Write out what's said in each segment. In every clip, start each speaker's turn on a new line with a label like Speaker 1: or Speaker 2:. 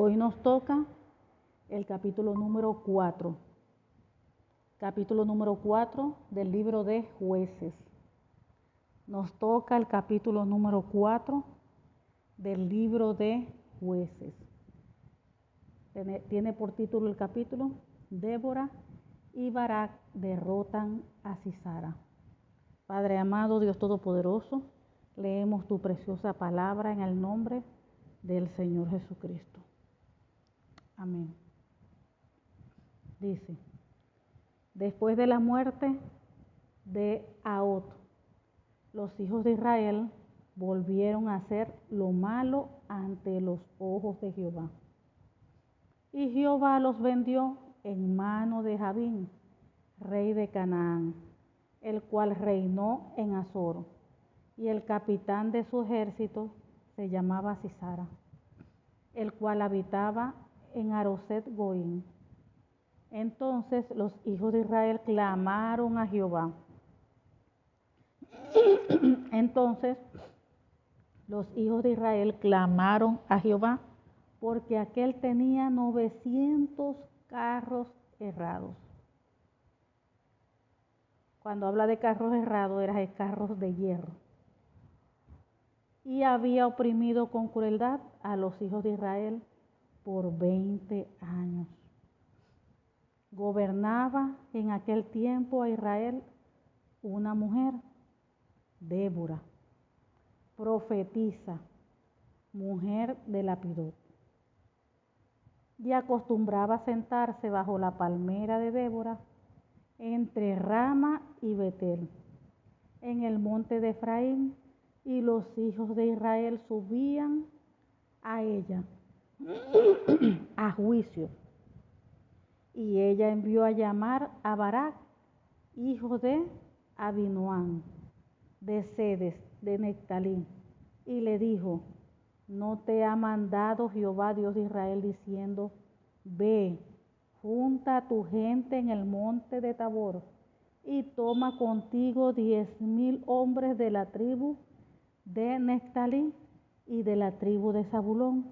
Speaker 1: Hoy nos toca el capítulo número 4. Capítulo número 4 del libro de Jueces. Nos toca el capítulo número 4 del libro de Jueces. Tiene por título el capítulo: Débora y Barak derrotan a Sisara. Padre amado, Dios Todopoderoso, leemos tu preciosa palabra en el nombre del Señor Jesucristo. Amén. Dice: después de la muerte de Ahot, los hijos de Israel volvieron a hacer lo malo ante los ojos de Jehová. Y Jehová los vendió en mano de Jabín, rey de Canaán, el cual reinó en Azor, y el capitán de su ejército se llamaba Sisara, el cual habitaba en Aroset Goim. Entonces los hijos de Israel clamaron a Jehová. Porque aquel tenía 900 carros errados. Cuando habla de carros errados, eran carros de hierro. Y había oprimido con crueldad a los hijos de Israel por 20 años. Gobernaba en aquel tiempo a Israel una mujer, Débora, profetisa, mujer de Lapidot. Y acostumbraba a sentarse bajo la palmera de Débora, entre Rama y Betel, en el monte de Efraín, y los hijos de Israel subían a ella a juicio. Y ella envió a llamar a Barak, hijo de Abinoam, de Cedes, de Nectalí, y le dijo: ¿no te ha mandado Jehová, Dios de Israel, diciendo: ve, junta a tu gente en el monte de Tabor, y toma contigo 10,000 hombres de la tribu de Nectalí y de la tribu de Zabulón,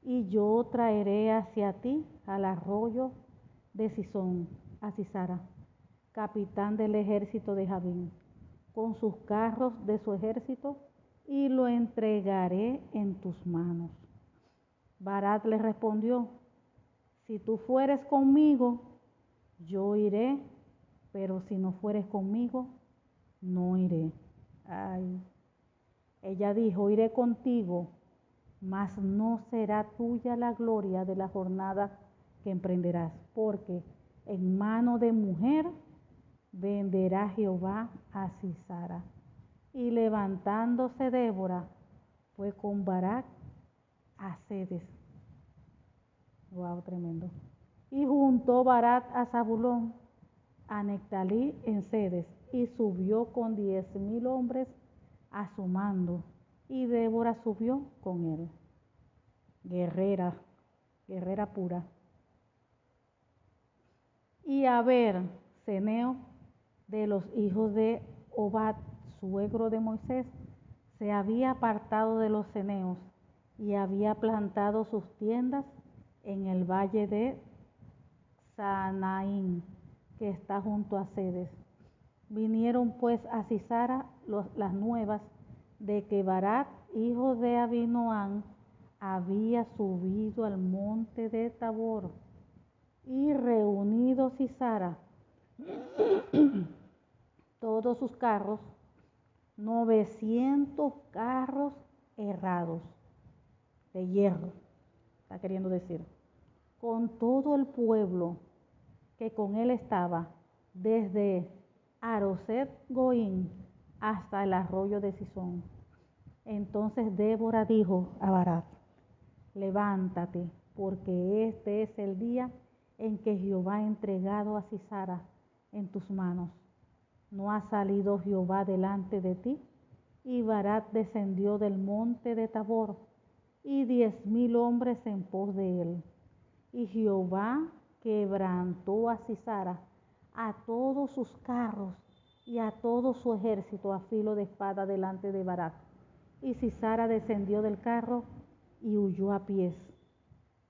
Speaker 1: y yo traeré hacia ti al arroyo de Sison a Sisara, capitán del ejército de Jabín, con sus carros de su ejército, y lo entregaré en tus manos. Barak le respondió: si tú fueres conmigo, yo iré, pero si no fueres conmigo, no iré. Ay. Ella dijo: iré contigo, mas no será tuya la gloria de la jornada que emprenderás, porque en mano de mujer venderá Jehová a Sisara. Y levantándose Débora, fue con Barak a Cedes. Wow, tremendo. Y juntó Barak a Zabulón, a Nectalí en Cedes, y subió con 10,000 hombres a su mando, y Débora subió con él. Guerrera pura. Y Aber, ceneo de los hijos de Obad, suegro de Moisés, se había apartado de los ceneos y había plantado sus tiendas en el valle de Saanaim, que está junto a Cedes. Vinieron pues a Sisara las nuevas de que Barak, hijo de Abinoam, había subido al monte de Tabor, y reunido Sisara todos sus carros, 900 carros errados de hierro, está queriendo decir, con todo el pueblo que con él estaba, desde Aroset Goim hasta el arroyo de Sison. Entonces Débora dijo a Barak: levántate, porque este es el día en que Jehová ha entregado a Sisara en tus manos. ¿No ha salido Jehová delante de ti? Y Barak descendió del monte de Tabor, y 10,000 hombres en pos de él. Y Jehová quebrantó a Sisara, a todos sus carros y a todo su ejército a filo de espada delante de Barak. Y Sisara descendió del carro y huyó a pies.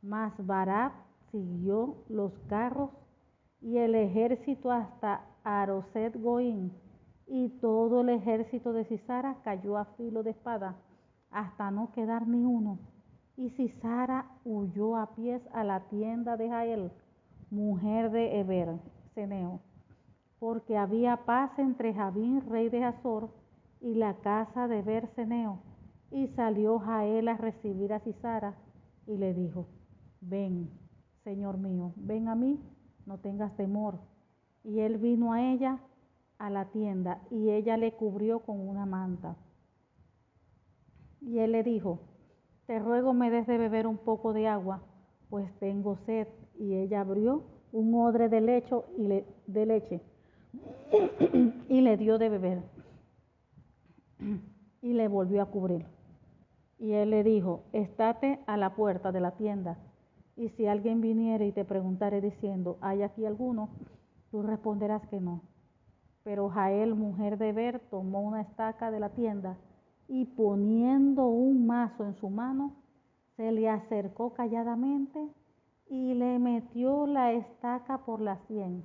Speaker 1: Mas Barak siguió los carros y el ejército hasta Aroset Goín, y todo el ejército de Sisara cayó a filo de espada, hasta no quedar ni uno. Y Sisara huyó a pies a la tienda de Jael, mujer de Heber, Ceneo, porque había paz entre Jabín, rey de Azor, y la casa de Heber, Ceneo. Y salió Jael a recibir a Sisara, y le dijo: ven, señor mío, ven a mí, no tengas temor. Y él vino a ella a la tienda, y ella le cubrió con una manta. Y él le dijo: te ruego me des de beber un poco de agua, pues tengo sed. Y ella abrió un odre de leche y le dio de beber, y le volvió a cubrir. Y él le dijo: estate a la puerta de la tienda, y si alguien viniere y te preguntare diciendo: ¿hay aquí alguno?, tú responderás que no. Pero Jael, mujer de Heber, tomó una estaca de la tienda, y poniendo un mazo en su mano, se le acercó calladamente y le metió la estaca por la sien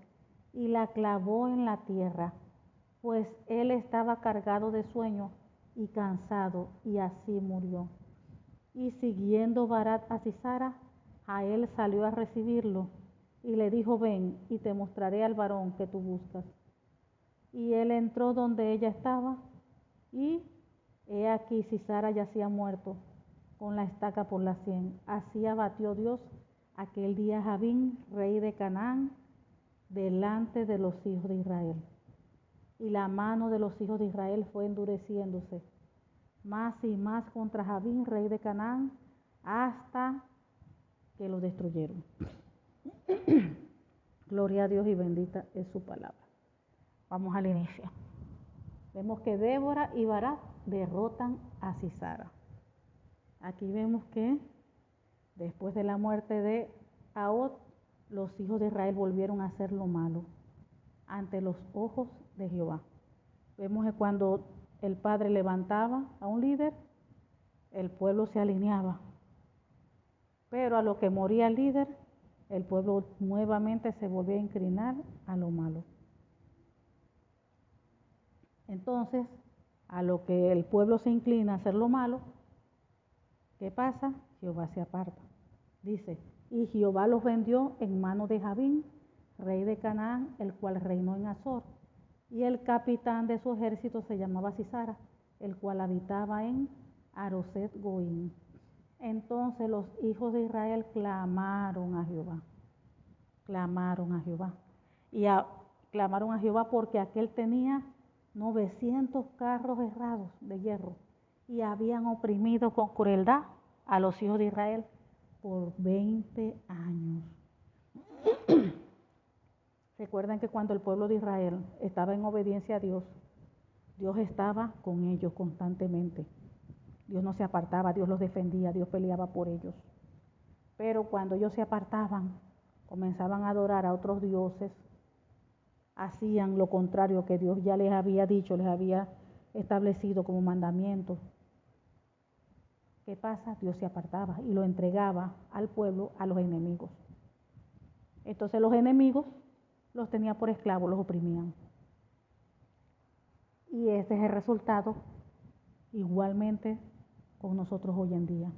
Speaker 1: y la clavó en la tierra, pues él estaba cargado de sueño y cansado, y así murió. Y siguiendo Barak a Sisara, Jael salió a recibirlo y le dijo: ven, y te mostraré al varón que tú buscas. Y él entró donde ella estaba, y he aquí Sisara yacía muerto, con la estaca por la sien. Así abatió Dios aquel día a Jabín, rey de Canaán, delante de los hijos de Israel. Y la mano de los hijos de Israel fue endureciéndose más y más contra Jabín, rey de Canaán, hasta que lo destruyeron. Gloria a Dios y bendita es su palabra. Vamos al inicio. Vemos que Débora y Barak derrotan a Sisara. Aquí vemos que después de la muerte de Ahod, los hijos de Israel volvieron a hacer lo malo ante los ojos de Jehová. Vemos que cuando el padre levantaba a un líder, el pueblo se alineaba. Pero a lo que moría el líder, el pueblo nuevamente se volvía a inclinar a lo malo. Entonces, a lo que el pueblo se inclina a hacer lo malo, ¿qué pasa? Jehová se aparta. Dice: y Jehová los vendió en mano de Jabín, rey de Canaán, el cual reinó en Azor. Y el capitán de su ejército se llamaba Sisara, el cual habitaba en Aroset Goín. Entonces los hijos de Israel clamaron a Jehová. Clamaron a Jehová. Clamaron a Jehová porque aquel tenía 900 carros herrados de hierro, y habían oprimido con crueldad a los hijos de Israel por 20 años. Recuerden que cuando el pueblo de Israel estaba en obediencia a Dios, Dios estaba con ellos constantemente. Dios no se apartaba, Dios los defendía, Dios peleaba por ellos. Pero cuando ellos se apartaban, comenzaban a adorar a otros dioses, hacían lo contrario que Dios ya les había dicho, les había establecido como mandamiento. ¿Qué pasa? Dios se apartaba y lo entregaba al pueblo, a los enemigos. Entonces los enemigos los tenía por esclavos, los oprimían. Y ese es el resultado igualmente con nosotros hoy en día.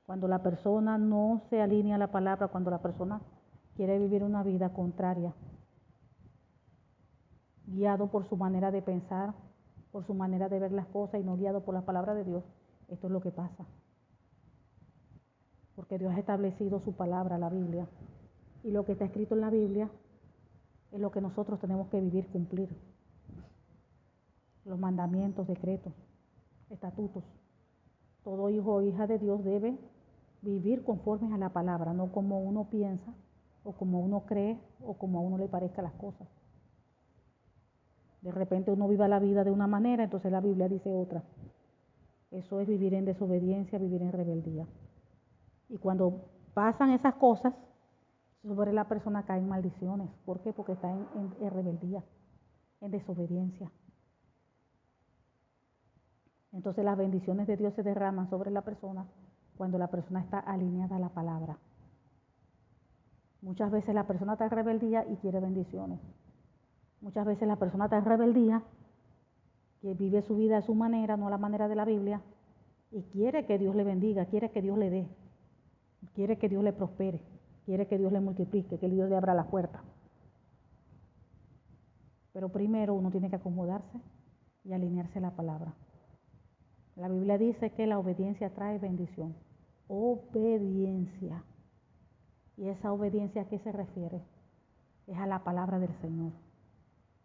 Speaker 1: Cuando la persona no se alinea a la palabra, cuando la persona quiere vivir una vida contraria, guiado por su manera de pensar, por su manera de ver las cosas y no guiado por la palabra de Dios, esto es lo que pasa. Porque Dios ha establecido su palabra, la Biblia. Y lo que está escrito en la Biblia es lo que nosotros tenemos que vivir, cumplir. Los mandamientos, decretos, estatutos. Todo hijo o hija de Dios debe vivir conforme a la palabra, no como uno piensa, o como uno cree, o como a uno le parezcan las cosas. De repente uno viva la vida de una manera, entonces la Biblia dice otra. Eso es vivir en desobediencia, vivir en rebeldía. Y cuando pasan esas cosas, sobre la persona caen maldiciones. ¿Por qué? Porque está en rebeldía, en desobediencia. Entonces las bendiciones de Dios se derraman sobre la persona cuando la persona está alineada a la palabra. Muchas veces la persona está en rebeldía y quiere bendiciones. Muchas veces la persona está en rebeldía, que vive su vida a su manera, no a la manera de la Biblia, y quiere que Dios le bendiga, quiere que Dios le dé, quiere que Dios le prospere, quiere que Dios le multiplique, que Dios le abra la puerta. Pero primero uno tiene que acomodarse y alinearse a la palabra. La Biblia dice que la obediencia trae bendición. Obediencia. ¿Y esa obediencia a qué se refiere? Es a la palabra del Señor.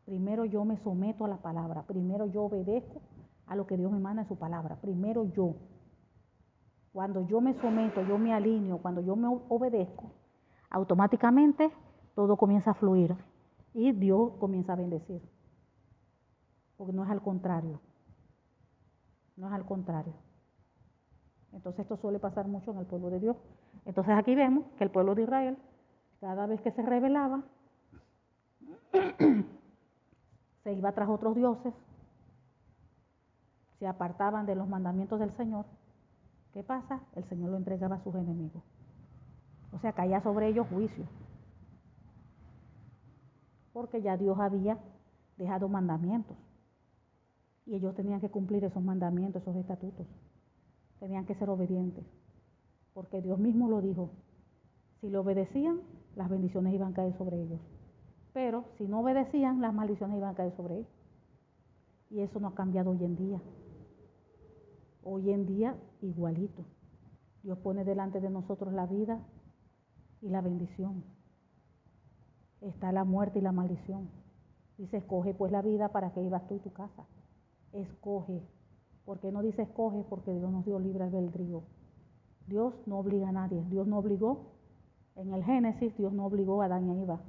Speaker 1: Primero yo me someto a la palabra. Primero yo obedezco a lo que Dios me manda en su palabra. Primero yo. Cuando yo me someto, yo me alineo, cuando yo me obedezco, automáticamente todo comienza a fluir y Dios comienza a bendecir. Porque no es al contrario. No es al contrario. Entonces esto suele pasar mucho en el pueblo de Dios. Entonces aquí vemos que el pueblo de Israel, cada vez que se rebelaba, se iba tras otros dioses, se apartaban de los mandamientos del Señor. ¿Qué pasa? El Señor lo entregaba a sus enemigos. O sea, caía sobre ellos juicio. Porque ya Dios había dejado mandamientos. Y ellos tenían que cumplir esos mandamientos, esos estatutos. Tenían que ser obedientes. Porque Dios mismo lo dijo. Si le obedecían, las bendiciones iban a caer sobre ellos. Pero si no obedecían, las maldiciones iban a caer sobre ellos. Y eso no ha cambiado hoy en día. Hoy en día, igualito. Dios pone delante de nosotros la vida y la bendición. Está la muerte y la maldición. Dice, escoge pues la vida para que vivas tú y tu casa. Escoge. ¿Por qué no dice escoge? Porque Dios nos dio libre albedrío. Dios no obliga a nadie. Dios no obligó. En el Génesis, Dios no obligó a Adán y a Eva.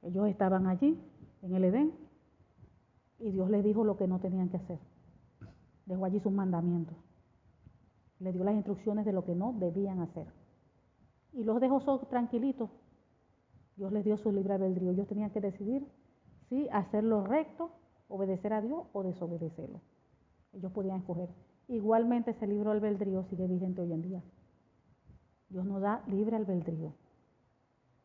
Speaker 1: Ellos estaban allí, en el Edén, y Dios les dijo lo que no tenían que hacer. Dejó allí sus mandamientos. Le dio las instrucciones de lo que no debían hacer. Y los dejó tranquilitos. Dios les dio su libre albedrío. Ellos tenían que decidir si hacer lo recto, obedecer a Dios o desobedecerlo. Ellos podían escoger. Igualmente ese libre albedrío sigue vigente hoy en día. Dios nos da libre albedrío.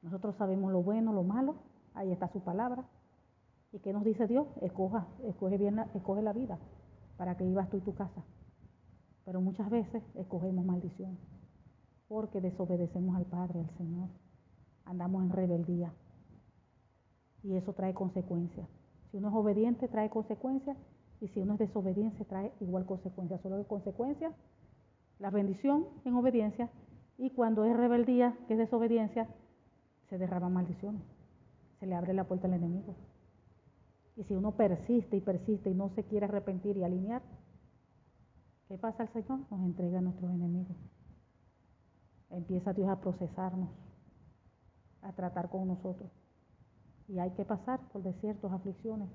Speaker 1: Nosotros sabemos lo bueno, lo malo. Ahí está su palabra. ¿Y qué nos dice Dios? Escoge la vida para que vivas tú y tu casa. Pero muchas veces escogemos maldición porque desobedecemos al Padre, al Señor. Andamos en rebeldía y eso trae consecuencias. Si uno es obediente trae consecuencias y si uno es desobediente trae igual consecuencias. Solo hay consecuencias, la bendición en obediencia, y cuando es rebeldía, que es desobediencia, se derraman maldiciones. Se le abre la puerta al enemigo. Y si uno persiste y no se quiere arrepentir y alinear, ¿qué pasa al Señor? Nos entrega a nuestros enemigos. Empieza Dios a procesarnos, a tratar con nosotros. Y hay que pasar por desiertos, aflicciones,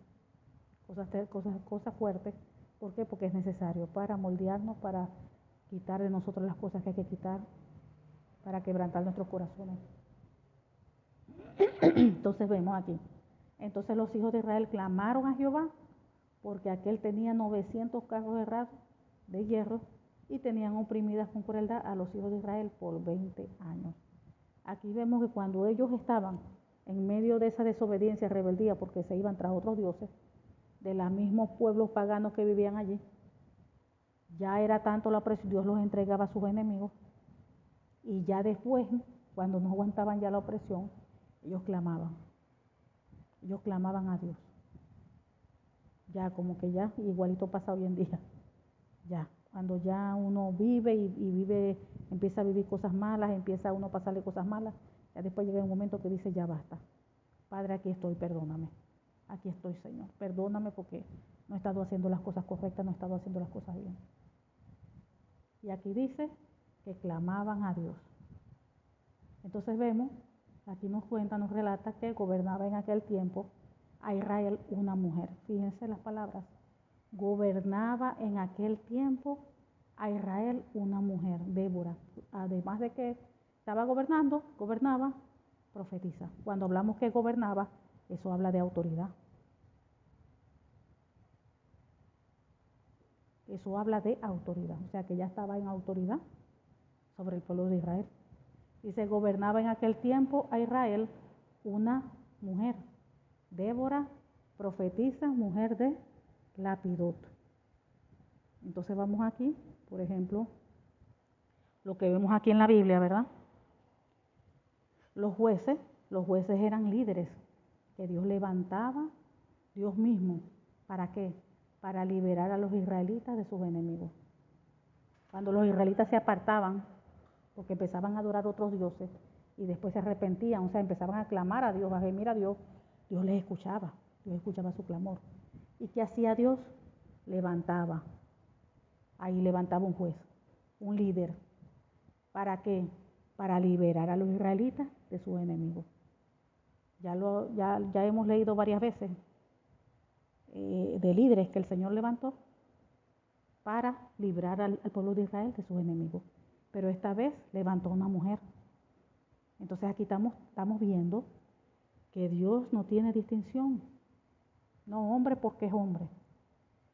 Speaker 1: cosas fuertes. ¿Por qué? Porque es necesario para moldearnos, para quitar de nosotros las cosas que hay que quitar, para quebrantar nuestros corazones. Entonces vemos aquí. Entonces los hijos de Israel clamaron a Jehová porque aquel tenía 900 carros de hierro y tenían oprimidas con crueldad a los hijos de Israel por 20 años. Aquí vemos que cuando ellos estaban en medio de esa desobediencia, rebeldía, porque se iban tras otros dioses, de los mismos pueblos paganos que vivían allí, ya era tanto la opresión, Dios los entregaba a sus enemigos, y ya después, cuando no aguantaban ya la opresión, ellos clamaban a Dios. Ya como que ya, igualito pasa hoy en día, ya, cuando ya uno vive y vive, empieza a vivir cosas malas, empieza a uno a pasarle cosas malas, ya después llega un momento que dice, ya basta, Padre, aquí estoy, perdóname, aquí estoy, Señor, perdóname porque no he estado haciendo las cosas correctas, no he estado haciendo las cosas bien. Y aquí dice que clamaban a Dios. Entonces vemos, aquí nos relata que gobernaba en aquel tiempo a Israel una mujer. Fíjense las palabras. Gobernaba en aquel tiempo a Israel una mujer, Débora. Además de que gobernaba, profetiza. Cuando hablamos que gobernaba, eso habla de autoridad. Eso habla de autoridad, o sea que ella estaba en autoridad sobre el pueblo de Israel. Y se gobernaba en aquel tiempo a Israel una mujer, Débora, profetisa, mujer de Lapidot. Entonces vamos aquí, por ejemplo, lo que vemos aquí en la Biblia, ¿verdad? Los jueces eran líderes que Dios levantaba, Dios mismo. ¿Para qué? Para liberar a los israelitas de sus enemigos. Cuando los israelitas se apartaban, porque empezaban a adorar otros dioses y después se arrepentían, o sea, empezaban a clamar a Dios, a gemir a Dios, Dios les escuchaba, Dios escuchaba su clamor. ¿Y qué hacía Dios? Levantaba, ahí levantaba un juez, un líder. ¿Para qué? Para liberar a los israelitas de sus enemigos. Ya hemos leído varias veces de líderes que el Señor levantó para librar al pueblo de Israel de sus enemigos. Pero esta vez levantó una mujer. Entonces aquí estamos viendo que Dios no tiene distinción. No hombre porque es hombre.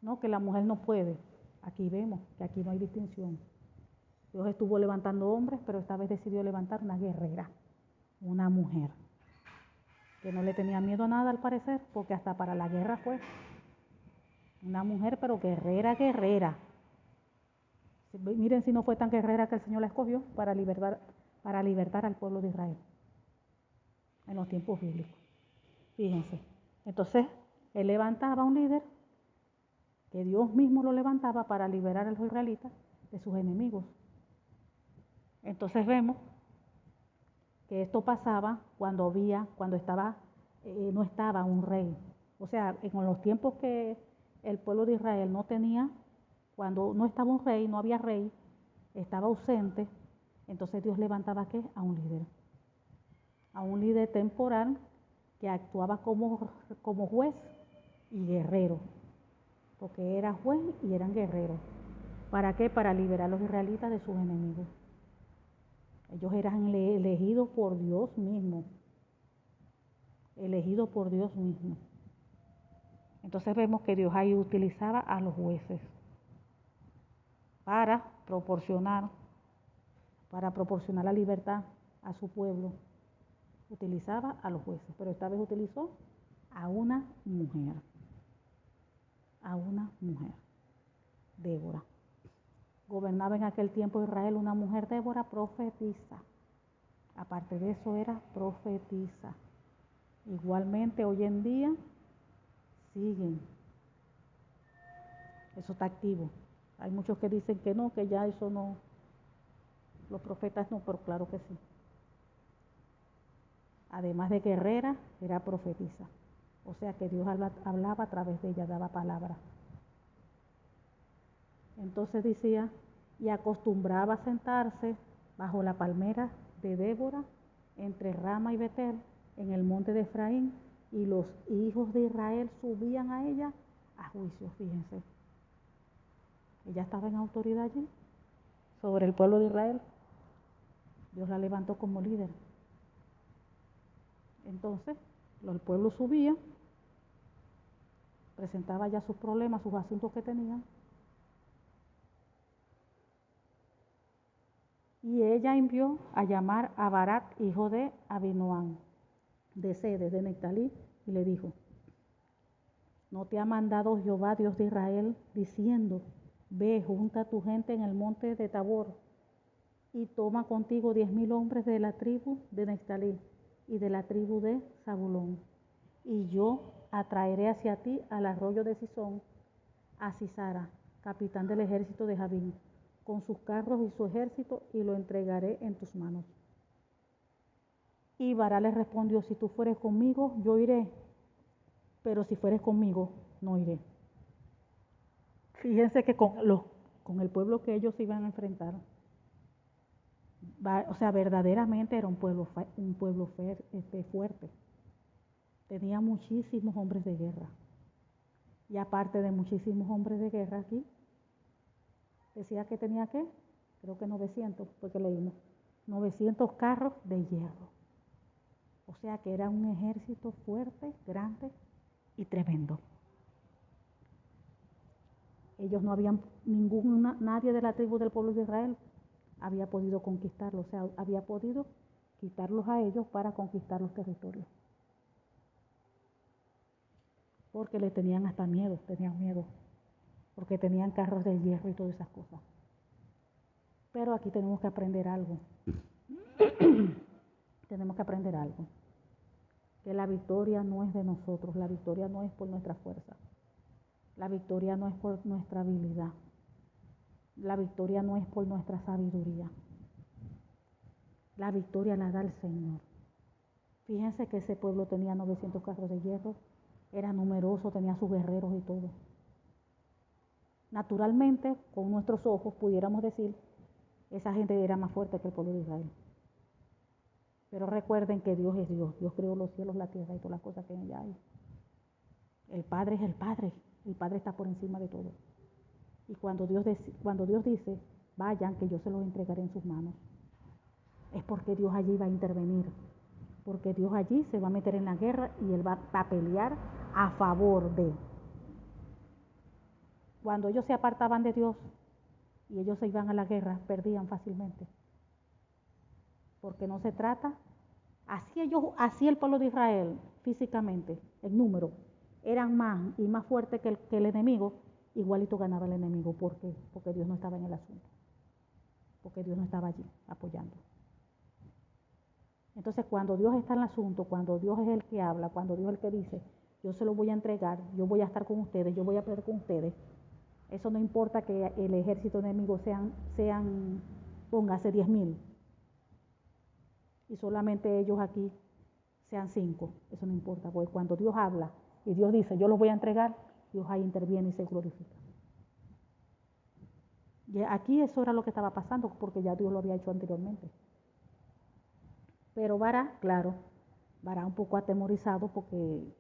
Speaker 1: No, que la mujer no puede. Aquí vemos que aquí no hay distinción. Dios estuvo levantando hombres, pero esta vez decidió levantar una guerrera, una mujer, que no le tenía miedo a nada al parecer, porque hasta para la guerra fue. Una mujer, pero guerrera, guerrera. Miren si no fue tan guerrera que el Señor la escogió para libertar al pueblo de Israel en los tiempos bíblicos. Fíjense. Entonces, él levantaba a un líder que Dios mismo lo levantaba para liberar a los israelitas de sus enemigos. Entonces vemos que esto pasaba cuando no estaba un rey. O sea, en los tiempos que el pueblo de Israel no tenía, cuando no estaba un rey, no había rey, estaba ausente, entonces Dios levantaba ¿qué? A un líder temporal que actuaba como juez y guerrero, porque era juez y eran guerreros. ¿Para qué? Para liberar a los israelitas de sus enemigos. Ellos eran elegidos por Dios mismo. Elegidos por Dios mismo. Entonces vemos que Dios ahí utilizaba a los jueces para proporcionar la libertad a su pueblo. Utilizaba a los jueces, pero esta vez utilizó a una mujer. Débora. Gobernaba en aquel tiempo Israel una mujer, Débora, profetisa. Aparte de eso era profetisa. Igualmente hoy en día siguen. Eso está activo. Hay muchos que dicen que no, que ya eso no, los profetas no, pero claro que sí. Además de guerrera, era profetisa. O sea que Dios hablaba a través de ella, daba palabra. Entonces decía, y acostumbraba a sentarse bajo la palmera de Débora, entre Rama y Betel, en el monte de Efraín, y los hijos de Israel subían a ella a juicio, fíjense. Ella estaba en autoridad allí, sobre el pueblo de Israel. Dios la levantó como líder. Entonces, el pueblo subía, presentaba ya sus problemas, sus asuntos que tenían, y ella envió a llamar a Barak, hijo de Abinoam, de Cedes, de Nectalí, y le dijo, ¿no te ha mandado Jehová, Dios de Israel, diciendo, ve, junta a tu gente en el monte de Tabor, y toma contigo 10,000 hombres de la tribu de Nectalí y de la tribu de Zabulón, y yo atraeré hacia ti al arroyo de Sisón a Sisara, capitán del ejército de Jabín, con sus carros y su ejército, y lo entregaré en tus manos? Y Bará le respondió, si tú fueres conmigo, yo iré, pero si fueres conmigo, no iré. Fíjense que con el pueblo que ellos iban a enfrentar, o sea, verdaderamente era un pueblo fuerte. Tenía muchísimos hombres de guerra. Y aparte de muchísimos hombres de guerra aquí, decía que tenía ¿qué? Creo que 900, porque leímos, 900 carros de hierro. O sea que era un ejército fuerte, grande y tremendo. Ellos no habían, nadie de la tribu del pueblo de Israel había podido conquistarlos, o sea, había podido quitarlos a ellos para conquistar los territorios. Porque le tenían hasta miedo, porque tenían carros de hierro y todas esas cosas. Pero aquí tenemos que aprender algo. Tenemos que aprender algo. Que la victoria no es de nosotros, la victoria no es por nuestra fuerza. La victoria no es por nuestra habilidad. La victoria no es por nuestra sabiduría. La victoria la da el Señor. Fíjense que ese pueblo tenía 900 carros de hierro, era numeroso, tenía sus guerreros y todo. Naturalmente, con nuestros ojos pudiéramos decir, esa gente era más fuerte que el pueblo de Israel. Pero recuerden que Dios es Dios. Dios creó los cielos, la tierra y todas las cosas que en ella hay. El Padre es el Padre. El Padre está por encima de todo. Y cuando Dios dice, vayan, que yo se los entregaré en sus manos, es porque Dios allí va a intervenir. Porque Dios allí se va a meter en la guerra y Él va a pelear a favor de. Cuando ellos se apartaban de Dios y ellos se iban a la guerra, perdían fácilmente. Porque no se trata, así el pueblo de Israel físicamente, en número, eran más y más fuertes que el enemigo, igualito ganaba el enemigo. ¿Por qué? Porque Dios no estaba en el asunto. Porque Dios no estaba allí apoyando. Entonces, cuando Dios está en el asunto, cuando Dios es el que habla, cuando Dios es el que dice, yo se lo voy a entregar, yo voy a estar con ustedes, yo voy a pelear con ustedes, eso no importa que el ejército enemigo sean póngase 10,000 y solamente ellos aquí sean 5, eso no importa, porque cuando Dios habla y Dios dice, yo los voy a entregar, Dios ahí interviene y se glorifica. Y aquí eso era lo que estaba pasando, porque ya Dios lo había hecho anteriormente. Pero Bará, claro, Bará un poco atemorizado porque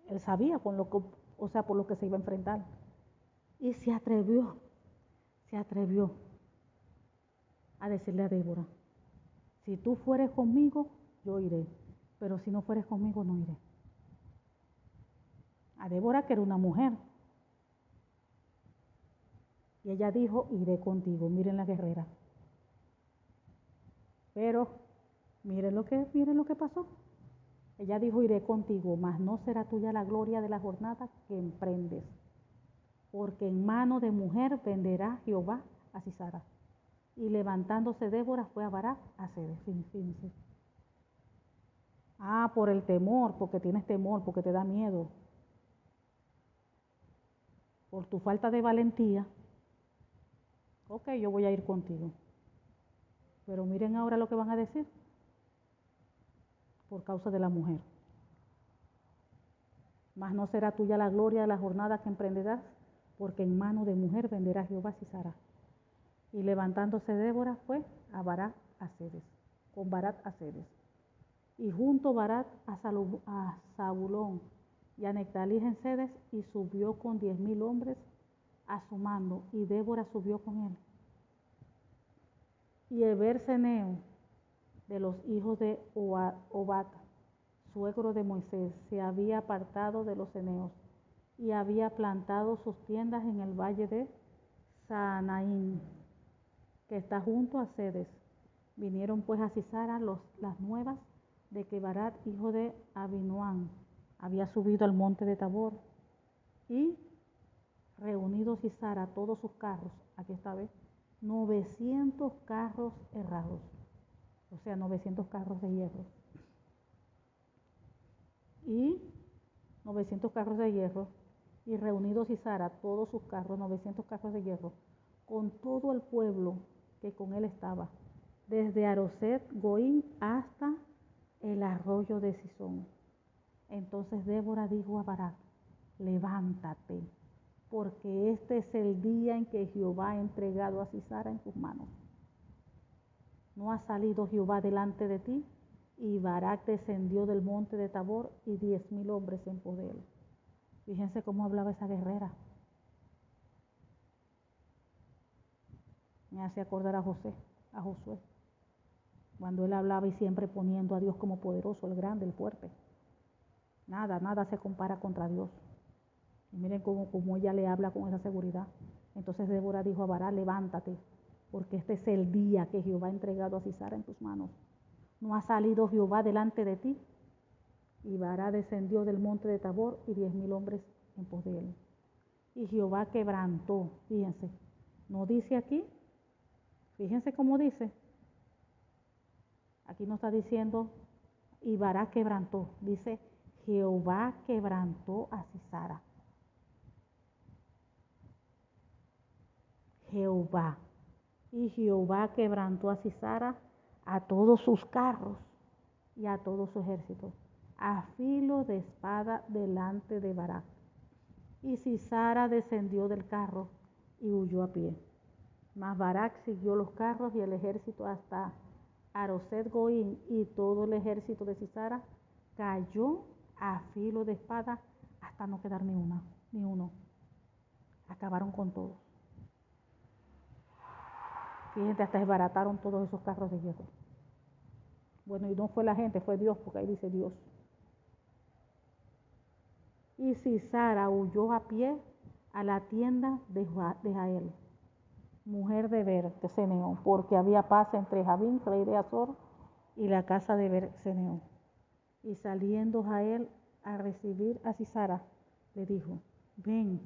Speaker 1: él sabía por lo que se iba a enfrentar. Y se atrevió a decirle a Débora, si tú fueres conmigo, yo iré, pero si no fueres conmigo, no iré. A Débora, que era una mujer. Y ella dijo, iré contigo. Miren la guerrera. Pero miren lo que pasó. Ella dijo, iré contigo, mas no será tuya la gloria de la jornada que emprendes, porque en mano de mujer venderá Jehová a Sisara. Y levantándose Débora fue a Barak a Cedes. Fíjense. Por el temor, porque tienes temor, porque te da miedo. Por tu falta de valentía. Ok, yo voy a ir contigo. Pero miren ahora lo que van a decir. Por causa de la mujer. Mas no será tuya la gloria de la jornada que emprenderás, porque en mano de mujer venderá Jehová a Sisara. Y levantándose Débora fue a Barak a Cedes, con Barak a Cedes. Y junto Barak a Zabulón y a Nectalí en Cedes, y subió con 10,000 hombres a su mando, y Débora subió con él. Y Eber-Seneo, de los hijos de Obat, suegro de Moisés, se había apartado de los ceneos, y había plantado sus tiendas en el valle de Saanaim, que está junto a Cedes. Vinieron pues a Sisara las nuevas de que Barak, hijo de Abinoam, había subido al monte de Tabor, y reunido Sisara todos sus carros, aquí esta vez, 900 carros herrados, o sea, 900 carros de hierro. Y 900 carros de hierro, y reunido Sisara todos sus carros, 900 carros de hierro, con todo el pueblo que con él estaba, desde Aroset Goín hasta el arroyo de Sisón. Entonces Débora dijo a Barak, levántate, porque este es el día en que Jehová ha entregado a Sisara en tus manos. ¿No ha salido Jehová delante de ti? Y Barak descendió del monte de Tabor, y 10,000 hombres en poder. Fíjense cómo hablaba esa guerrera. Me hace acordar a Josué, cuando él hablaba y siempre poniendo a Dios como poderoso, el grande, el fuerte. Nada se compara contra Dios. Y miren cómo ella le habla con esa seguridad. Entonces Débora dijo a Barak, levántate, porque este es el día que Jehová ha entregado a Sisara en tus manos. ¿No ha salido Jehová delante de ti? Y Barak descendió del monte de Tabor y 10,000 hombres en pos de él. Y Jehová quebrantó, fíjense, no dice aquí, fíjense cómo dice, aquí no está diciendo y Barak quebrantó, dice Jehová quebrantó a Sisara. Jehová. Y Jehová quebrantó a Sisara, a todos sus carros y a todo su ejército, a filo de espada delante de Barak. Y Sisara descendió del carro y huyó a pie. Mas Barak siguió los carros y el ejército hasta Aroset Goín, y todo el ejército de Sisara cayó a filo de espada hasta no quedar ni uno. Acabaron con todos. Fíjense, hasta desbarataron todos esos carros de hierro. Bueno, y no fue la gente, fue Dios, porque ahí dice Dios. Y Sisara huyó a pie a la tienda de Jael, mujer de Berseneón, porque había paz entre Jabín, rey de Azor, y la casa de Berseneón. Y saliendo Jael a recibir a Sisara, le dijo, ven,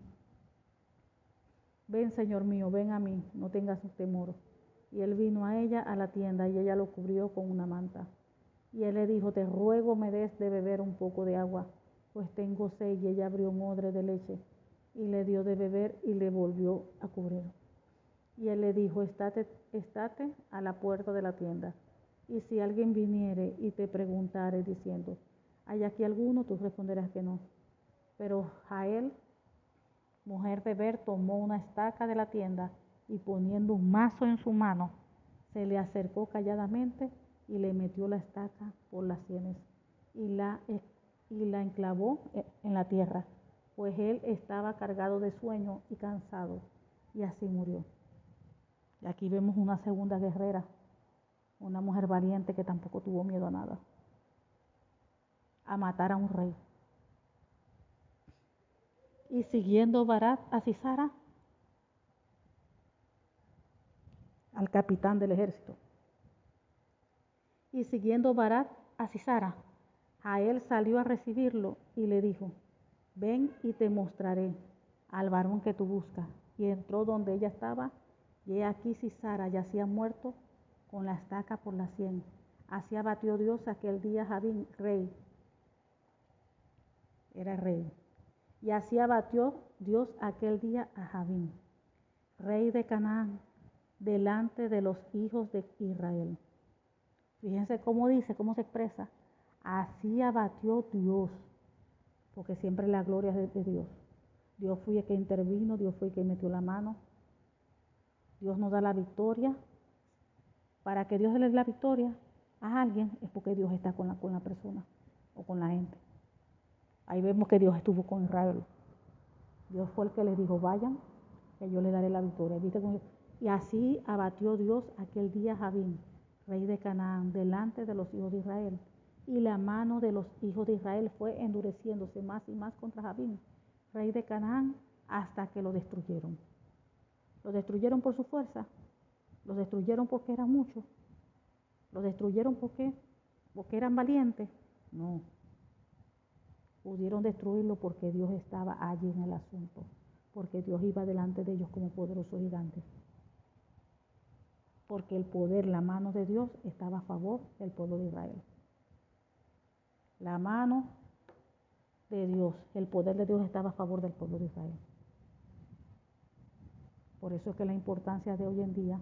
Speaker 1: señor mío, ven a mí, no tengas temor. Y él vino a ella a la tienda, y ella lo cubrió con una manta. Y él le dijo, te ruego me des de beber un poco de agua, pues tengo sed. Y ella abrió un odre de leche, y le dio de beber, y le volvió a cubrir. Y él le dijo, estate a la puerta de la tienda, y si alguien viniere y te preguntare diciendo, ¿hay aquí alguno? Tú responderás que no. Pero Jael, mujer de Ber, tomó una estaca de la tienda, y poniendo un mazo en su mano, se le acercó calladamente y le metió la estaca por las sienes y la enclavó en la tierra, pues él estaba cargado de sueño y cansado, y así murió. Y aquí vemos una segunda guerrera, una mujer valiente que tampoco tuvo miedo a nada, a matar a un rey. Y siguiendo Barak a Sisara, al capitán del ejército. Y siguiendo Barak a Sisara, Jael salió a recibirlo y le dijo, ven y te mostraré al varón que tú buscas. Y entró donde ella estaba, y he aquí Sisara yacía muerto con la estaca por la sien. Así abatió Dios aquel día Jabín, rey. Era rey. Y así abatió Dios aquel día a Jabín, rey de Canaán, delante de los hijos de Israel. Fíjense cómo dice, cómo se expresa. Así abatió Dios, porque siempre la gloria es de Dios. Dios fue el que intervino, Dios fue el que metió la mano. Dios nos da la victoria. Para que Dios le dé la victoria a alguien es porque Dios está con la persona o con la gente. Ahí vemos que Dios estuvo con Israel. Dios fue el que les dijo, vayan, que yo les daré la victoria. Y así abatió Dios aquel día a Jabín, rey de Canaán, delante de los hijos de Israel. Y la mano de los hijos de Israel fue endureciéndose más y más contra Jabín, rey de Canaán, hasta que lo destruyeron. Lo destruyeron por su fuerza, lo destruyeron porque eran muchos, lo destruyeron porque eran valientes. No, pudieron destruirlo porque Dios estaba allí en el asunto, porque Dios iba delante de ellos como poderoso gigante. Porque el poder, la mano de Dios estaba a favor del pueblo de Israel. La mano de Dios, el poder de Dios estaba a favor del pueblo de Israel. Por eso es que la importancia de hoy en día,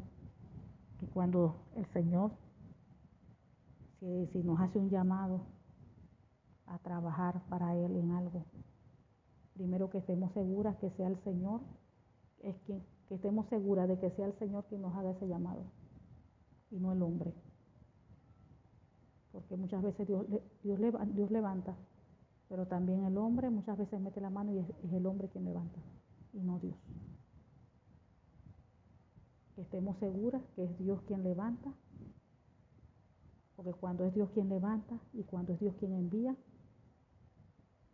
Speaker 1: que cuando el Señor, si nos hace un llamado a trabajar para Él en algo, primero que estemos seguras que sea el Señor, que estemos seguras de que sea el Señor quien nos haga ese llamado y no el hombre. Porque muchas veces Dios levanta, pero también el hombre muchas veces mete la mano y es el hombre quien levanta y no Dios. Que estemos seguras que es Dios quien levanta, porque cuando es Dios quien levanta y cuando es Dios quien envía,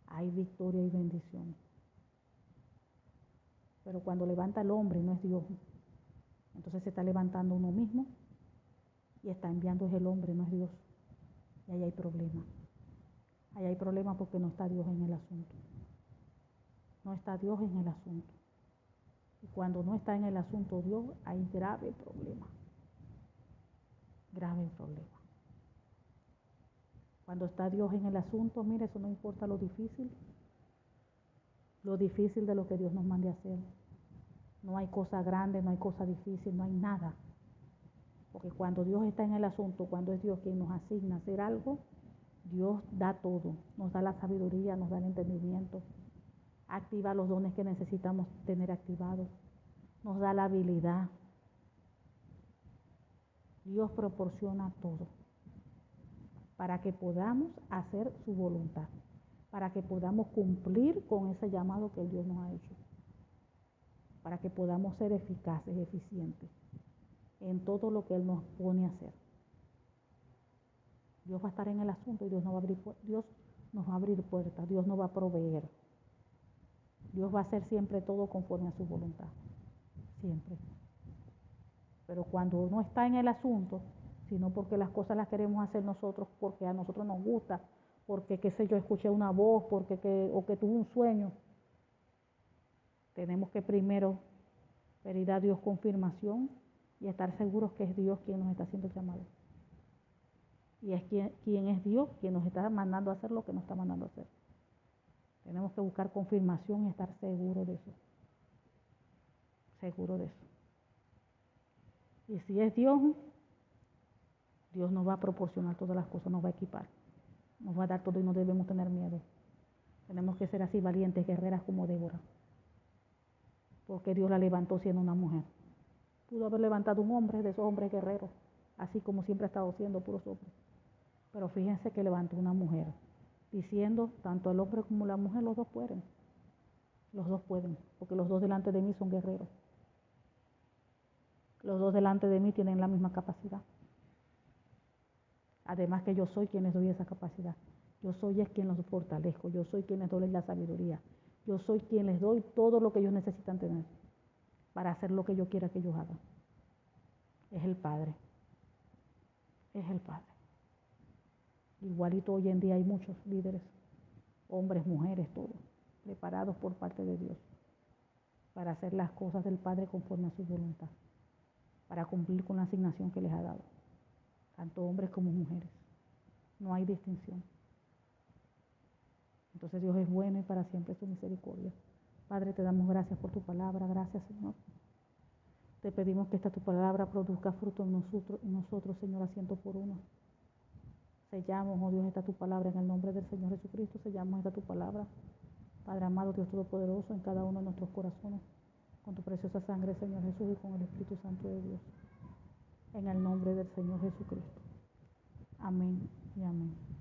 Speaker 1: hay victoria y bendición. Pero cuando levanta el hombre no es Dios, entonces se está levantando uno mismo y está enviando es el hombre, no es Dios. Y ahí hay problema. Ahí hay problema porque no está Dios en el asunto. No está Dios en el asunto. Y cuando no está en el asunto Dios, hay grave problema. Grave problema. Cuando está Dios en el asunto, mire, eso no importa lo difícil de lo que Dios nos mande a hacer. No hay cosa grande, no hay cosa difícil, no hay nada. Porque cuando Dios está en el asunto, cuando es Dios quien nos asigna a hacer algo, Dios da todo. Nos da la sabiduría, nos da el entendimiento, activa los dones que necesitamos tener activados, nos da la habilidad. Dios proporciona todo para que podamos hacer su voluntad, para que podamos cumplir con ese llamado que Dios nos ha hecho, para que podamos ser eficaces, eficientes en todo lo que Él nos pone a hacer. Dios va a estar en el asunto y Dios nos va a abrir puertas, Dios nos va a proveer. Dios va a hacer siempre todo conforme a su voluntad, siempre. Pero cuando no está en el asunto, sino porque las cosas las queremos hacer nosotros, porque a nosotros nos gusta, porque, qué sé yo, escuché una voz, o que tuve un sueño, tenemos que primero pedir a Dios confirmación y estar seguros que es Dios quien nos está haciendo el llamado. Y es quien es Dios quien nos está mandando a hacer lo que nos está mandando a hacer. Tenemos que buscar confirmación y estar seguros de eso. Seguro de eso. Y si es Dios, Dios nos va a proporcionar todas las cosas, nos va a equipar, nos va a dar todo y no debemos tener miedo. Tenemos que ser así valientes, guerreras como Débora, porque Dios la levantó siendo una mujer. Pudo haber levantado un hombre, de esos hombres guerreros, así como siempre ha estado siendo puros hombres. Pero fíjense que levantó una mujer, diciendo, tanto el hombre como la mujer, los dos pueden, porque los dos delante de mí son guerreros. Los dos delante de mí tienen la misma capacidad. Además que yo soy quien les doy esa capacidad. Yo soy es quien los fortalezco. Yo soy quien les doy la sabiduría. Yo soy quien les doy todo lo que ellos necesitan tener para hacer lo que yo quiera que ellos hagan. Es el Padre. Es el Padre. Igualito hoy en día hay muchos líderes, hombres, mujeres, todos, preparados por parte de Dios para hacer las cosas del Padre conforme a su voluntad, para cumplir con la asignación que les ha dado, tanto hombres como mujeres. No hay distinción. Entonces Dios es bueno y para siempre su misericordia. Padre, te damos gracias por tu palabra. Gracias, Señor. Te pedimos que esta tu palabra produzca fruto en nosotros, Señor, a 100%. Sellamos, oh Dios, esta tu palabra en el nombre del Señor Jesucristo. Sellamos esta tu palabra, Padre amado, Dios Todopoderoso, en cada uno de nuestros corazones, con tu preciosa sangre, Señor Jesús, y con el Espíritu Santo de Dios. En el nombre del Señor Jesucristo. Amén y amén.